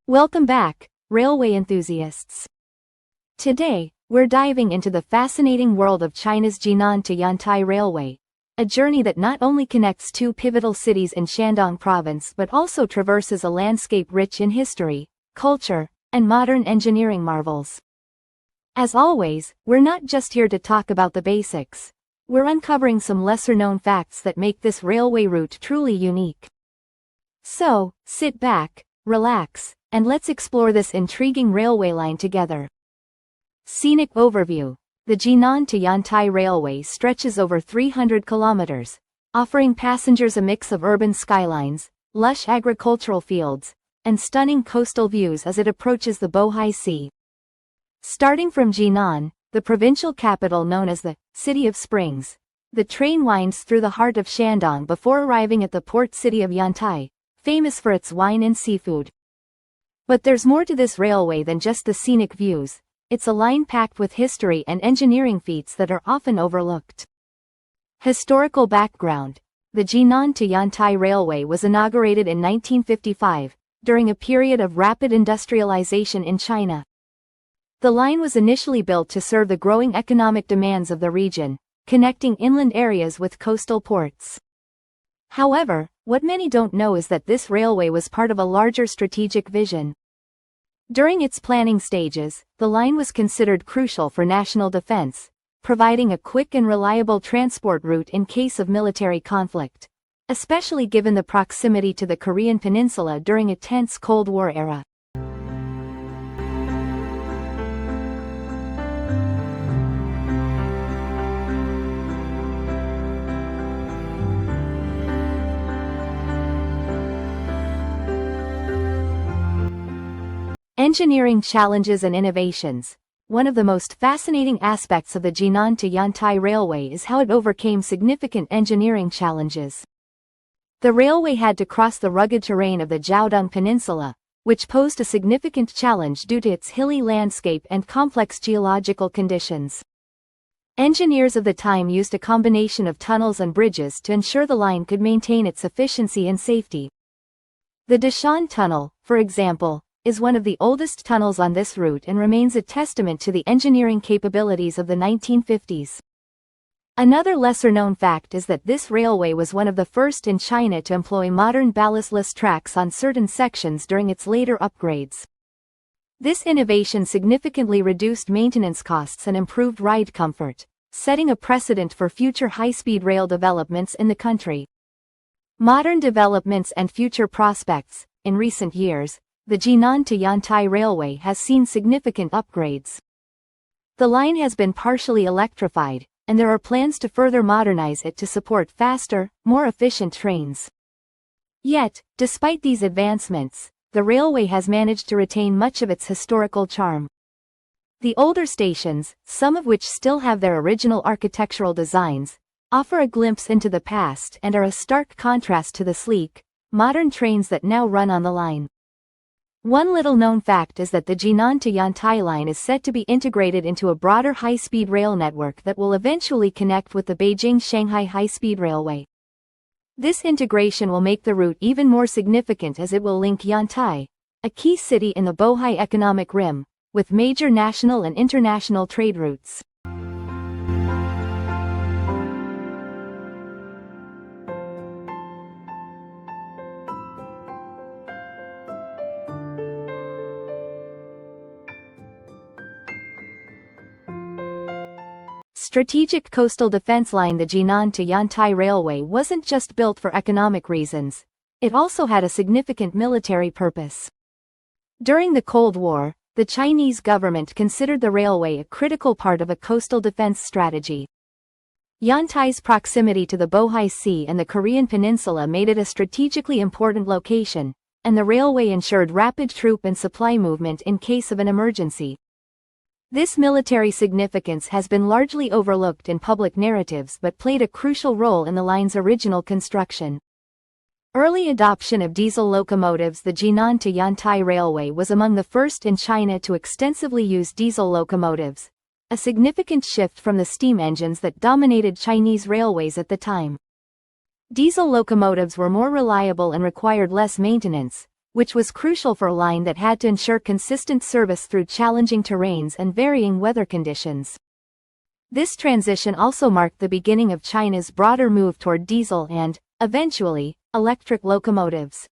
Welcome back, railway enthusiasts. Today, we're diving into the fascinating world of China's Jinan to Yantai Railway, a journey that not only connects two pivotal cities in Shandong province but also traverses a landscape rich in history, culture, and modern engineering marvels. As always, we're not just here to talk about the basics. We're uncovering some lesser-known facts that make this railway route truly unique. So, sit back, relax, and let's explore this intriguing railway line together. Scenic overview. The Jinan to Yantai Railway stretches over 300 kilometers, offering passengers a mix of urban skylines, lush agricultural fields, and stunning coastal views as it approaches the Bohai Sea. Starting from Jinan, the provincial capital known as the City of Springs, the train winds through the heart of Shandong before arriving at the port city of Yantai, famous for its wine and seafood. But there's more to this railway than just the scenic views. It's a line packed with history and engineering feats that are often overlooked. Historical background. The Jinan to Yantai Railway was inaugurated in 1955, during a period of rapid industrialization in China. The line was initially built to serve the growing economic demands of the region, connecting inland areas with coastal ports. However, what many don't know is that this railway was part of a larger strategic vision. During its planning stages, the line was considered crucial for national defense, providing a quick and reliable transport route in case of military conflict, especially given the proximity to the Korean Peninsula during a tense Cold War era. Engineering challenges and innovations. One of the most fascinating aspects of the Jinan to Yantai Railway is how it overcame significant engineering challenges. The railway had to cross the rugged terrain of the Jiaodong Peninsula, which posed a significant challenge due to its hilly landscape and complex geological conditions. Engineers of the time used a combination of tunnels and bridges to ensure the line could maintain its efficiency and safety. The Dashan Tunnel, for example, is one of the oldest tunnels on this route and remains a testament to the engineering capabilities of the 1950s. Another lesser-known fact is that this railway was one of the first in China to employ modern ballastless tracks on certain sections during its later upgrades. This innovation significantly reduced maintenance costs and improved ride comfort, setting a precedent for future high-speed rail developments in the country. Modern developments and future prospects. In recent years, the Jinan to Yantai Railway has seen significant upgrades. The line has been partially electrified, and there are plans to further modernize it to support faster, more efficient trains. Yet, despite these advancements, the railway has managed to retain much of its historical charm. The older stations, some of which still have their original architectural designs, offer a glimpse into the past and are a stark contrast to the sleek, modern trains that now run on the line. One little-known fact is that the Jinan to Yantai line is set to be integrated into a broader high-speed rail network that will eventually connect with the Beijing-Shanghai high-speed railway. This integration will make the route even more significant as it will link Yantai, a key city in the Bohai economic rim, with major national and international trade routes. Strategic coastal defense line. The Jinan to Yantai Railway wasn't just built for economic reasons, it also had a significant military purpose. During the Cold War, the Chinese government considered the railway a critical part of a coastal defense strategy. Yantai's proximity to the Bohai Sea and the Korean Peninsula made it a strategically important location, and the railway ensured rapid troop and supply movement in case of an emergency. This military significance has been largely overlooked in public narratives but played a crucial role in the line's original construction. Early adoption of diesel locomotives. The Jinan to Yantai Railway was among the first in China to extensively use diesel locomotives, a significant shift from the steam engines that dominated Chinese railways at the time. Diesel locomotives were more reliable and required less maintenance, which was crucial for a line that had to ensure consistent service through challenging terrains and varying weather conditions. This transition also marked the beginning of China's broader move toward diesel and, eventually, electric locomotives.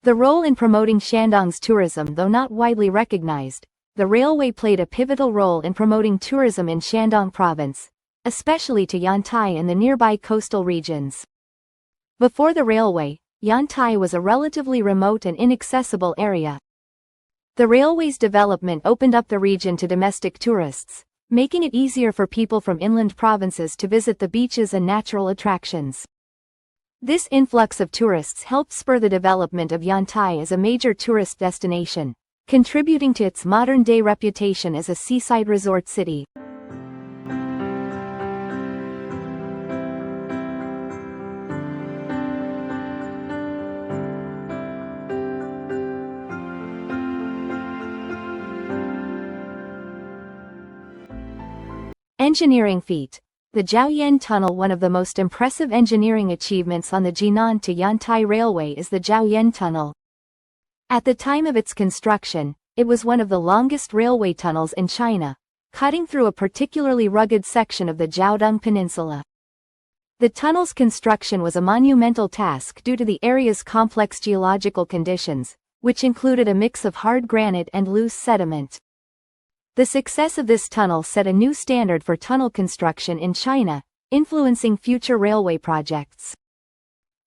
The role in promoting Shandong's tourism, though not widely recognized, the railway played a pivotal role in promoting tourism in Shandong province, especially to Yantai and the nearby coastal regions. Before the railway, Yantai was a relatively remote and inaccessible area. The railway's development opened up the region to domestic tourists, making it easier for people from inland provinces to visit the beaches and natural attractions. This influx of tourists helped spur the development of Yantai as a major tourist destination, contributing to its modern-day reputation as a seaside resort city. Engineering feat. The Jiaoyan Tunnel. One of the most impressive engineering achievements on the Jinan to Yantai Railway is the Jiaoyan Tunnel. At the time of its construction, it was one of the longest railway tunnels in China, cutting through a particularly rugged section of the Jiaodong Peninsula. The tunnel's construction was a monumental task due to the area's complex geological conditions, which included a mix of hard granite and loose sediment. The success of this tunnel set a new standard for tunnel construction in China, influencing future railway projects.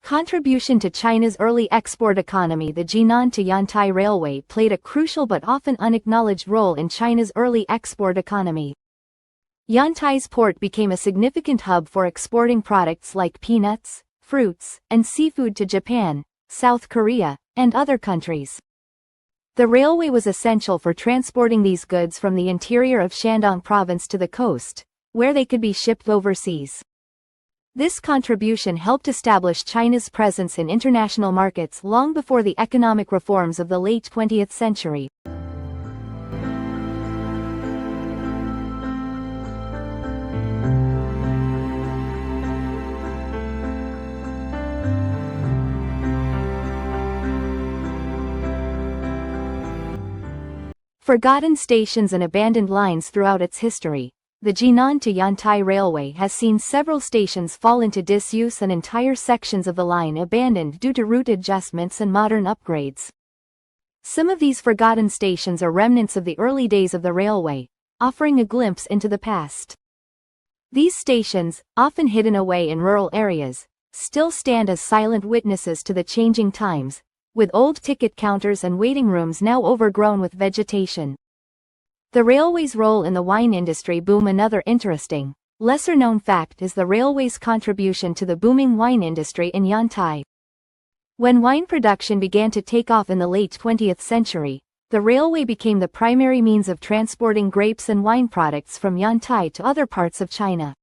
Contribution to China's early export economy. The Jinan to Yantai Railway played a crucial but often unacknowledged role in China's early export economy. Yantai's port became a significant hub for exporting products like peanuts, fruits, and seafood to Japan, South Korea, and other countries. The railway was essential for transporting these goods from the interior of Shandong province to the coast, where they could be shipped overseas. This contribution helped establish China's presence in international markets long before the economic reforms of the late 20th century. Forgotten stations and abandoned lines. Throughout its history, the Jinan to Yantai Railway has seen several stations fall into disuse and entire sections of the line abandoned due to route adjustments and modern upgrades. Some of these forgotten stations are remnants of the early days of the railway, offering a glimpse into the past. These stations, often hidden away in rural areas, still stand as silent witnesses to the changing times, with old ticket counters and waiting rooms now overgrown with vegetation. The railway's role in the wine industry boom. Another interesting, lesser-known fact is the railway's contribution to the booming wine industry in Yantai. When wine production began to take off in the late 20th century, the railway became the primary means of transporting grapes and wine products from Yantai to other parts of China.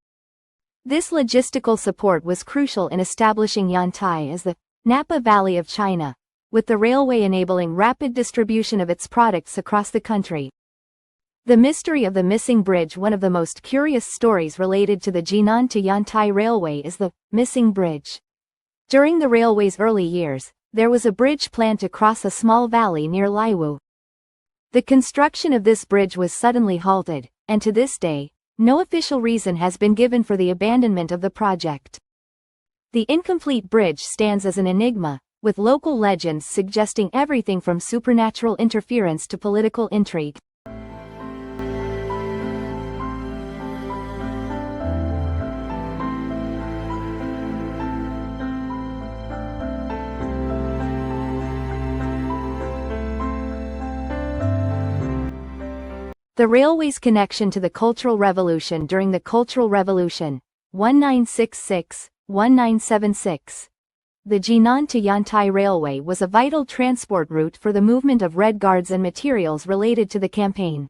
This logistical support was crucial in establishing Yantai as the Napa Valley of China, with the railway enabling rapid distribution of its products across the country. The mystery of the missing bridge. One of the most curious stories related to the Jinan to Yantai Railway is the missing bridge. During the railway's early years, there was a bridge planned to cross a small valley near Laiwu. The construction of this bridge was suddenly halted, and to this day, no official reason has been given for the abandonment of the project. The incomplete bridge stands as an enigma, with local legends suggesting everything from supernatural interference to political intrigue. The railway's connection to the Cultural Revolution. During the Cultural Revolution, 1966-1976, the Jinan to Yantai Railway was a vital transport route for the movement of Red Guards and materials related to the campaign.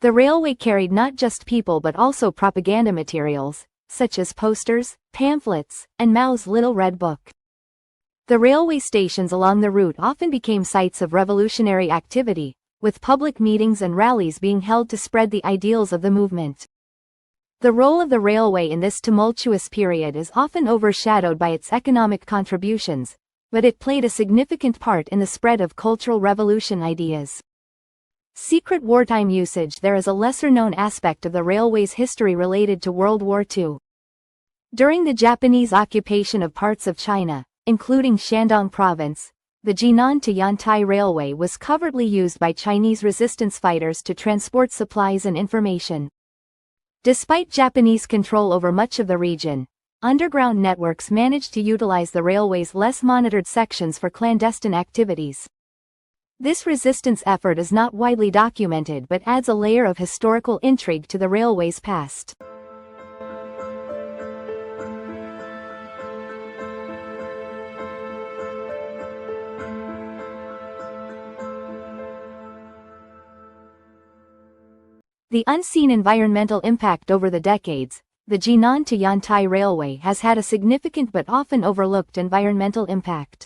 The railway carried not just people but also propaganda materials, such as posters, pamphlets, and Mao's Little Red Book. The railway stations along the route often became sites of revolutionary activity, with public meetings and rallies being held to spread the ideals of the movement. The role of the railway in this tumultuous period is often overshadowed by its economic contributions, but it played a significant part in the spread of Cultural Revolution ideas. Secret wartime usage. There is a lesser-known aspect of the railway's history related to World War II. During the Japanese occupation of parts of China, including Shandong province, the Jinan to Yantai Railway was covertly used by Chinese resistance fighters to transport supplies and information. Despite Japanese control over much of the region, underground networks managed to utilize the railway's less monitored sections for clandestine activities. This resistance effort is not widely documented but adds a layer of historical intrigue to the railway's past. The unseen environmental impact. Over the decades, the Jinan to Yantai Railway has had a significant but often overlooked environmental impact.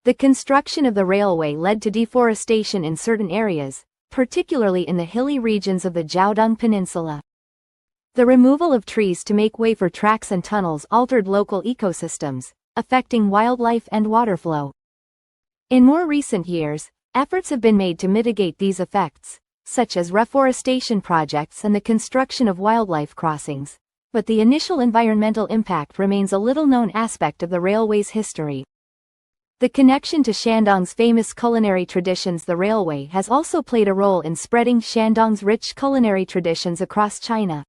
The construction of the railway led to deforestation in certain areas, particularly in the hilly regions of the Jiaodong Peninsula. The removal of trees to make way for tracks and tunnels altered local ecosystems, affecting wildlife and water flow. In more recent years, efforts have been made to mitigate these effects, such as reforestation projects and the construction of wildlife crossings, but the initial environmental impact remains a little-known aspect of the railway's history. The connection to Shandong's famous culinary traditions. The railway has also played a role in spreading Shandong's rich culinary traditions across China.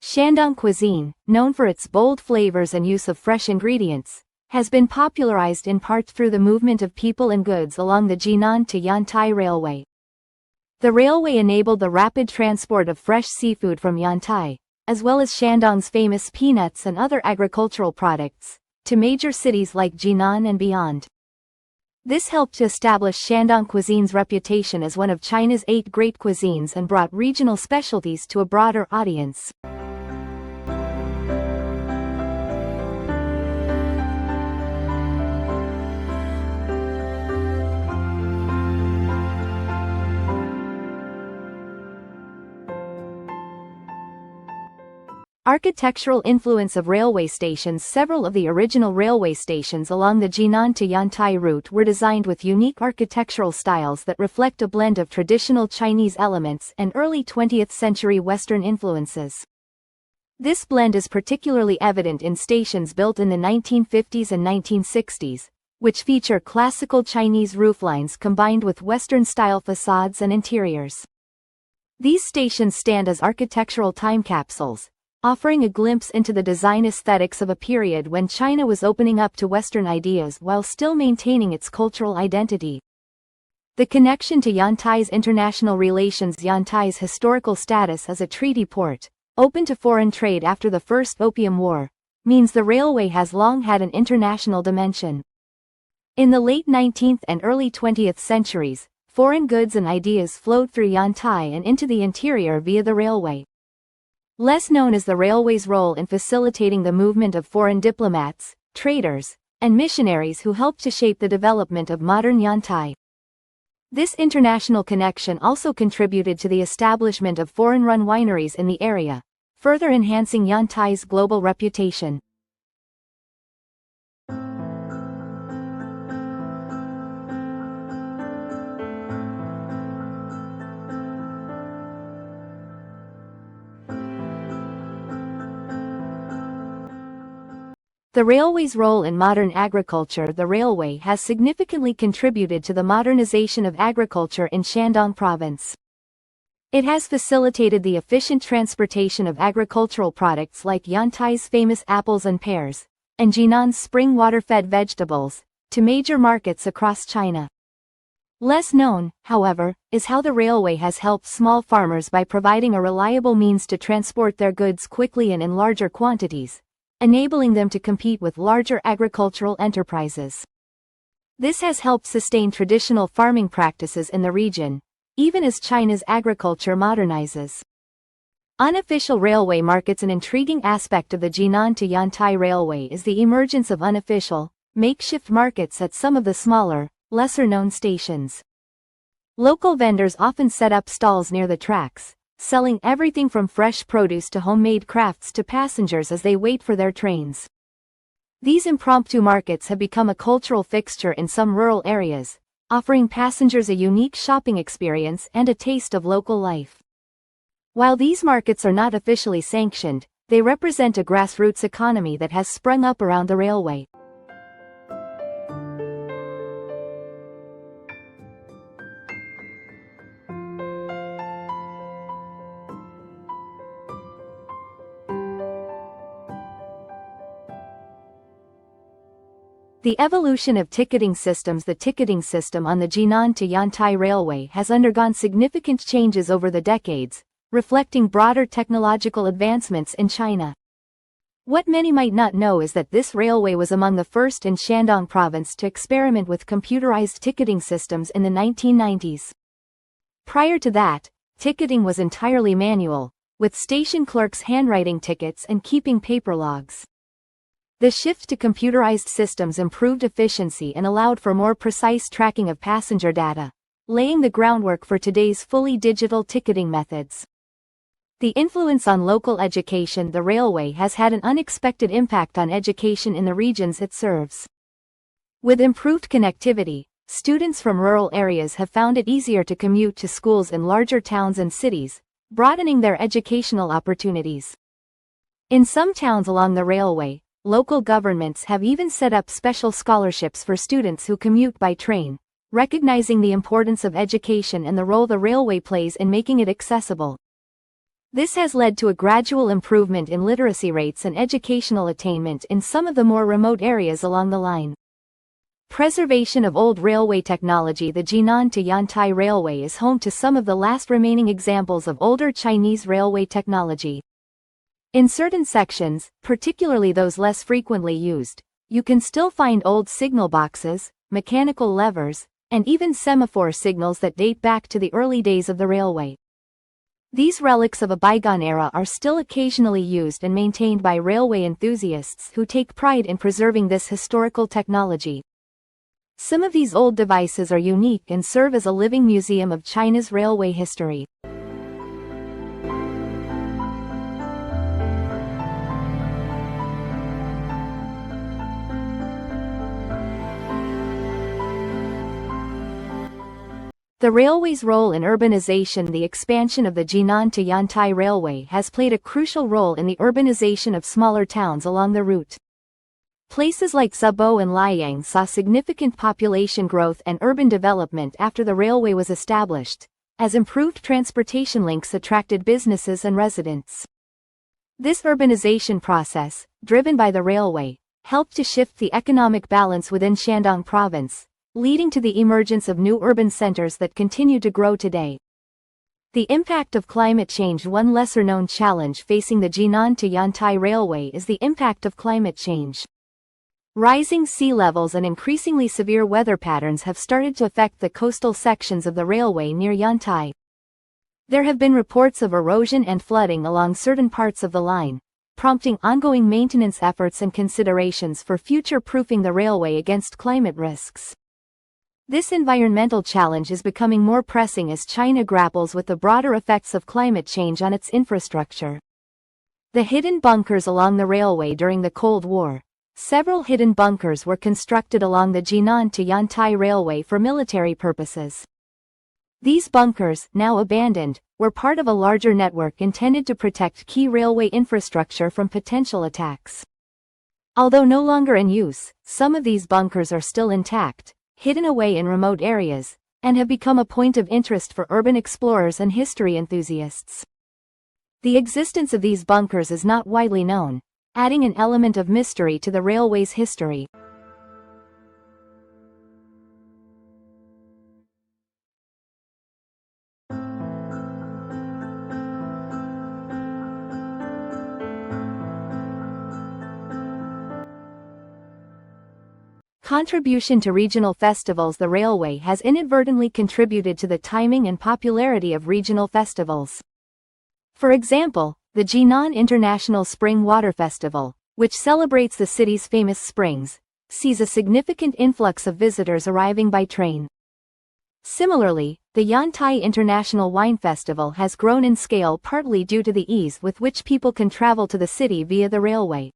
Shandong cuisine, known for its bold flavors and use of fresh ingredients, has been popularized in part through the movement of people and goods along the Jinan to Yantai Railway. The railway enabled the rapid transport of fresh seafood from Yantai, as well as Shandong's famous peanuts and other agricultural products, to major cities like Jinan and beyond. This helped to establish Shandong cuisine's reputation as one of China's 8 great cuisines and brought regional specialties to a broader audience. Architectural influence of railway stations. Several of the original railway stations along the Jinan to Yantai route were designed with unique architectural styles that reflect a blend of traditional Chinese elements and early 20th century Western influences. This blend is particularly evident in stations built in the 1950s and 1960s, which feature classical Chinese rooflines combined with Western-style facades and interiors. These stations stand as architectural time capsules, offering a glimpse into the design aesthetics of a period when China was opening up to Western ideas while still maintaining its cultural identity. The connection to Yantai's international relations. Yantai's historical status as a treaty port, open to foreign trade after the First Opium War, means the railway has long had an international dimension. In the late 19th and early 20th centuries, foreign goods and ideas flowed through Yantai and into the interior via the railway. Less known is the railway's role in facilitating the movement of foreign diplomats, traders, and missionaries who helped to shape the development of modern Yantai. This international connection also contributed to the establishment of foreign-run wineries in the area, further enhancing Yantai's global reputation. The railway's role in modern agriculture. The railway has significantly contributed to the modernization of agriculture in Shandong province. It has facilitated the efficient transportation of agricultural products like Yantai's famous apples and pears, and Jinan's spring water-fed vegetables, to major markets across China. Less known, however, is how the railway has helped small farmers by providing a reliable means to transport their goods quickly and in larger quantities, enabling them to compete with larger agricultural enterprises. This has helped sustain traditional farming practices in the region, even as China's agriculture modernizes. Unofficial railway markets. An intriguing aspect of the Jinan to Yantai Railway is the emergence of unofficial, makeshift markets at some of the smaller, lesser-known stations. Local vendors often set up stalls near the tracks, selling everything from fresh produce to homemade crafts to passengers as they wait for their trains. These impromptu markets have become a cultural fixture in some rural areas, offering passengers a unique shopping experience and a taste of local life. While these markets are not officially sanctioned, they represent a grassroots economy that has sprung up around the railway. The evolution of ticketing systems. The ticketing system on the Jinan to Yantai Railway has undergone significant changes over the decades, reflecting broader technological advancements in China. What many might not know is that this railway was among the first in Shandong province to experiment with computerized ticketing systems in the 1990s. Prior to that, ticketing was entirely manual, with station clerks handwriting tickets and keeping paper logs. The shift to computerized systems improved efficiency and allowed for more precise tracking of passenger data, laying the groundwork for today's fully digital ticketing methods. The influence on local education. The railway has had an unexpected impact on education in the regions it serves. With improved connectivity, students from rural areas have found it easier to commute to schools in larger towns and cities, broadening their educational opportunities. In some towns along the railway, local governments have even set up special scholarships for students who commute by train, recognizing the importance of education and the role the railway plays in making it accessible. This has led to a gradual improvement in literacy rates and educational attainment in some of the more remote areas along the line. Preservation of old railway technology. The Jinan to Yantai Railway is home to some of the last remaining examples of older Chinese railway technology. In certain sections, particularly those less frequently used, you can still find old signal boxes, mechanical levers, and even semaphore signals that date back to the early days of the railway. These relics of a bygone era are still occasionally used and maintained by railway enthusiasts who take pride in preserving this historical technology. Some of these old devices are unique and serve as a living museum of China's railway history. The railway's role in urbanization. The expansion of the Jinan to Yantai Railway has played a crucial role in the urbanization of smaller towns along the route. Places like Zibo and Weifang saw significant population growth and urban development after the railway was established, as improved transportation links attracted businesses and residents. This urbanization process, driven by the railway, helped to shift the economic balance within Shandong province, leading to the emergence of new urban centers that continue to grow today. The impact of climate change. One lesser-known challenge facing the Jinan to Yantai Railway is the impact of climate change. Rising sea levels and increasingly severe weather patterns have started to affect the coastal sections of the railway near Yantai. There have been reports of erosion and flooding along certain parts of the line, prompting ongoing maintenance efforts and considerations for future-proofing the railway against climate risks. This environmental challenge is becoming more pressing as China grapples with the broader effects of climate change on its infrastructure. The hidden bunkers along the railway. During the Cold War, several hidden bunkers were constructed along the Jinan to Yantai Railway for military purposes. These bunkers, now abandoned, were part of a larger network intended to protect key railway infrastructure from potential attacks. Although no longer in use, some of these bunkers are still intact, hidden away in remote areas, and have become a point of interest for urban explorers and history enthusiasts. The existence of these bunkers is not widely known, adding an element of mystery to the railway's history. Contribution to regional festivals. The railway has inadvertently contributed to the timing and popularity of regional festivals. For example, the Jinan International Spring Water Festival, which celebrates the city's famous springs, sees a significant influx of visitors arriving by train. Similarly, the Yantai International Wine Festival has grown in scale partly due to the ease with which people can travel to the city via the railway.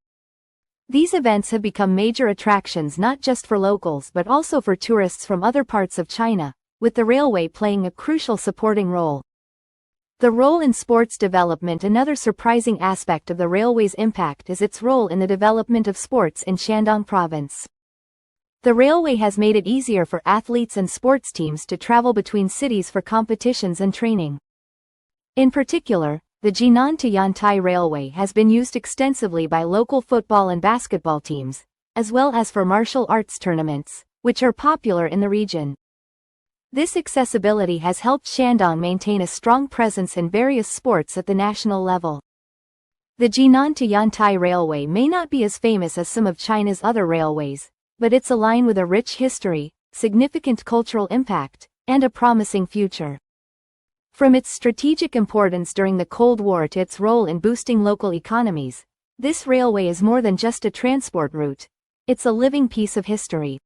These events have become major attractions not just for locals but also for tourists from other parts of China, with the railway playing a crucial supporting role. The role in sports development. Another surprising aspect of the railway's impact is its role in the development of sports in Shandong province. The railway has made it easier for athletes and sports teams to travel between cities for competitions and training. In particular, the Jinan to Yantai Railway has been used extensively by local football and basketball teams, as well as for martial arts tournaments, which are popular in the region. This accessibility has helped Shandong maintain a strong presence in various sports at the national level. The Jinan to Yantai Railway may not be as famous as some of China's other railways, but it's a line with a rich history, significant cultural impact, and a promising future. From its strategic importance during the Cold War to its role in boosting local economies, this railway is more than just a transport route. It's a living piece of history.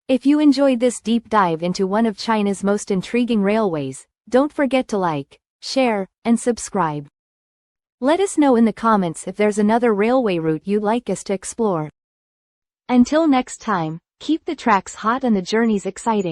If you enjoyed this deep dive into one of China's most intriguing railways, don't forget to like, share, and subscribe. Let us know in the comments if there's another railway route you'd like us to explore. Until next time, keep the tracks hot and the journeys exciting.